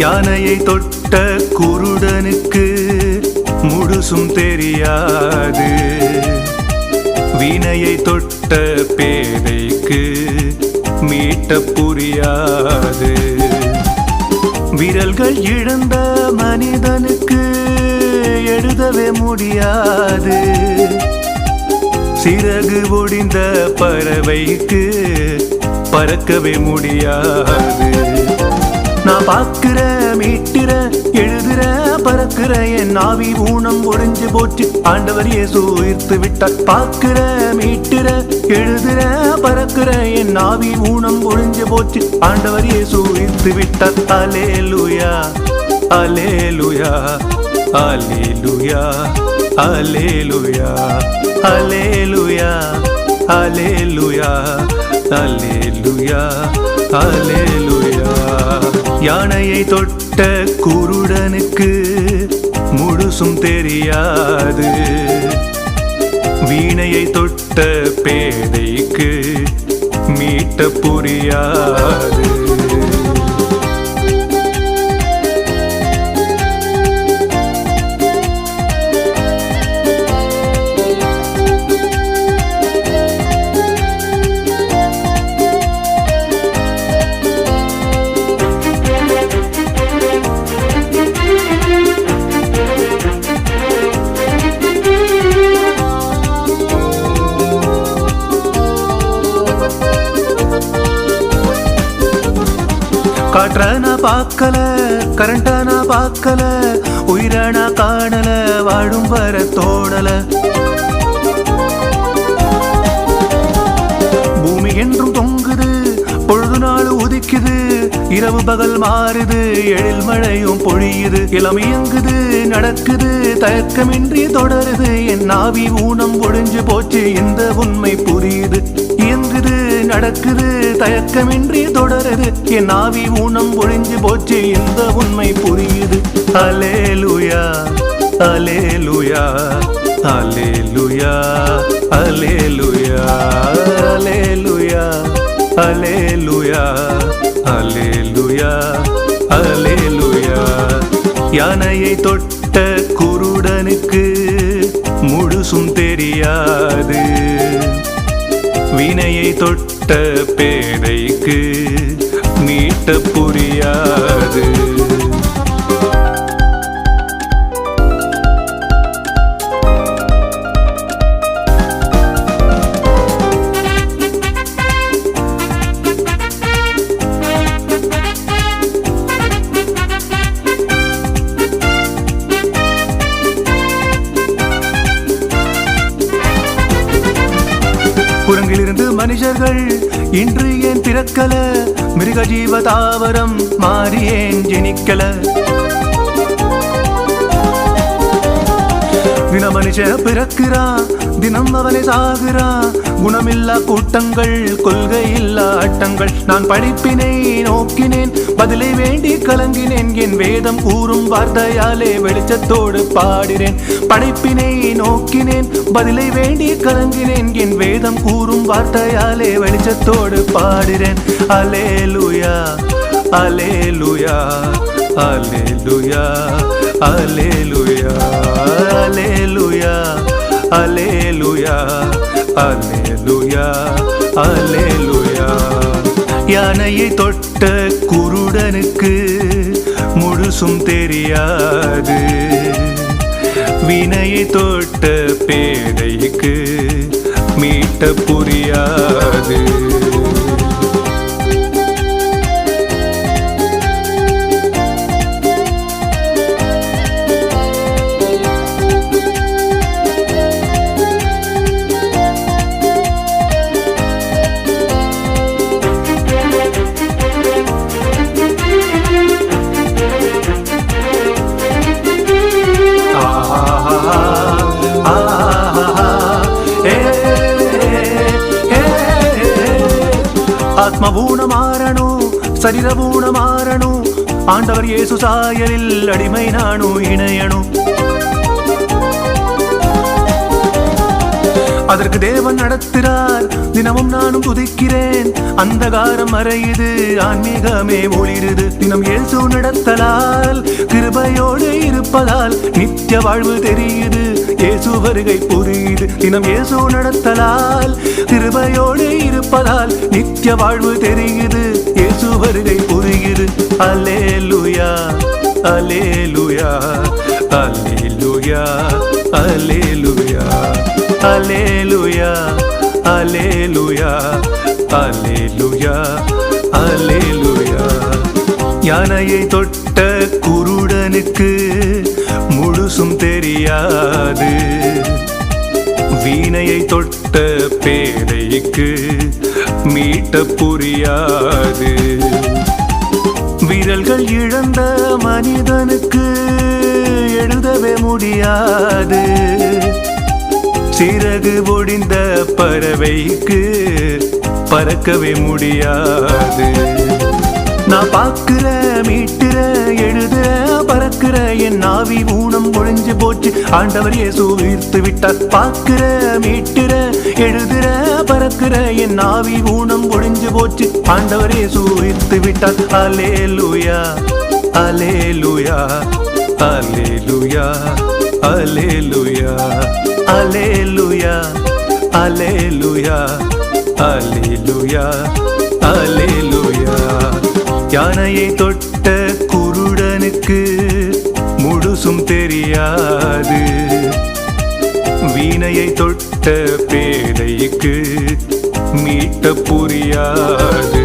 யானையை தொட்ட குருடனுக்கு முழுசும் தெரியாது, வீணையை தொட்ட பேதைக்கு மீட்ட புரியாது. விரல்கள் இழந்த மனிதனுக்கு எழுதவே முடியாது, சிறகு ஒடிந்த பறவைக்கு பறக்கவே முடியாது. நான் பார்க்கிற மீட்டிற எழுதுற பறக்கிற என் ஆவி ஊனம் ஒடிஞ்சு போச்சு, ஆண்டவர் இயேசு உயிர்த்து விட்டார். பார்க்கிற மீட்டிற எழுதுற பறக்கிற என் ஆவி ஊனம் ஒடிஞ்சு போச்சு, ஆண்டவர் இயேசு உயிர்த்து விட்டார். அல்லேலூயா அல்லேலூயா அல்லேலூயா அல்லேலூயா அல்லேலூயா அல்லேலூயா அல்லேலூயா அல்லேலூயா. யானையை தொட்ட குருடனுக்கு முழுசும் தெரியாது, வீணையை தொட்ட பேதைக்கு மீட்ட புரியாது. காற்றானா பார்க்கல, கரண்டானா பார்க்கல, உயிரானா காணல, வாழும் வர தோடல. பூமி என்றும் தொங்குது, பொழுது நாள் உதிக்குது, இரவு பகல் மாறுது, எழில் மழையும் பொழியுது. இளம் இயங்குது நடக்குது, தயக்கமின்றி தொடருது, என் ஆவி ஊனம் ஒழிஞ்சு போச்சு, இந்த உண்மை புரியுது. இயங்குது நடக்குது, தயக்கமின்றி தொடருது, என் ஆவி ஊனம் ஒழிஞ்சு போச்சு, இந்த உண்மை புரியுது. அல்லேலூயா அல்லேலூயா அல்லேலூயா அல்லேலூயா அல்லேலூயா அல்லேலூயா அல்லேலூயா அல்லேலூயா. யானையை தொட்ட குருடனுக்கு முழுசும் தெரியாது, வீணையை தொட்ட பேதைக்கு மீட்ட புரியாது. குரங்கிலிருந்து மனிதர்கள் இன்று ஏன் பிறக்கல, மிருக ஜீவ தாவரம் மாறி ஏன் ஜெனிக்கல. தின மனுஷ பிறக்கிறான், தினம் அவனை சாகுறான். குணமில்லா கூட்டங்கள், கொள்கை இல்லா ஆட்டங்கள். நான் படிப்பினை நோக்கினேன், பதிலை வேண்டி கலங்கினேன், என் வேதம் கூறும் வார்த்தையாலே வெளிச்சத்தோடு பாடினேன். படைப்பினை நோக்கினேன், பதிலை வேண்டி கலங்கினேன், என் வேதம் கூறும் வார்த்தையாலே வெளிச்சத்தோடு பாடினேன். அல்லேலூயா அல்லேலூயா அல்லேலூயா அல்லேலூயா அல்லேலூயா அல்லேலூயா அல்லேலூயா அல்லேலூயா. யானையை தொட்ட குருடனுக்கு முழுசும் தெரியாது, வீணையை தொட்ட பேதைக்கு மீட்ட புரியாது. ஆத்ம ஊனம் மாறணும், சரீர ஊனம் மாறணும், ஆண்டவர் இயேசு சாயலில் அடிமை நானும் இணையணும். அதற்கு தேவன் நடத்துகிறார். தினமும் நானும் துதிக்கிறேன். அந்தகாரம் மறையுது, ஆன்மீகமே ஒளிருது. தினம் இயேசு நடத்தலால், கிருபையோடு இருப்பதால் நித்திய வாழ்வு தெரியுது. இயேசு வருகை புரியுது. தினம் இயேசு நடத்தலால், கிருபையோடு இருப்பதால் நித்திய வாழ்வு தெரியுது. இயேசு வருகை புரியுது. அல்லேலூயா அல்லேலூயா அல்லேலூயா அல்லேலூயா அல்லேலூயா அல்லேலூயா அல்லேலூயா அல்லேலூயா. யானையை தொட்ட குருடனுக்கு முழுசும் தெரியாது, வீணையை தொட்ட பேதைக்கு மீட்ட புரியாது. விரல்கள் இழந்த மனிதனுக்கு எழுதவே முடியாது, சிறகு ஒடிந்த பறவைக்கு பறக்கவே முடியாது. நான் பார்க்கிற மீட்டுற எழுதுற பறக்கிற என் ஆவி ஊனம் ஒழிஞ்சு போச்சு, ஆண்டவர் இயேசு உயிர்த்து விட்டார். பார்க்கிற மீட்டுற எழுதுற பறக்கிற என் ஆவி ஊனம் ஒழிஞ்சு போச்சு, ஆண்டவர் இயேசு உயிர்த்து விட்டார். அல்லேலூயா அல்லேலூயா அல்லேலூயா அல்லேலூயா அல்லேலூயா அல்லேலூயா அல்லேலூயா அல்லேலூயா. யானையை தொட்ட குருடனுக்கு முழுசும் தெரியாது, வீணையை தொட்ட பேதைக்கு மீட்ட புரியாது.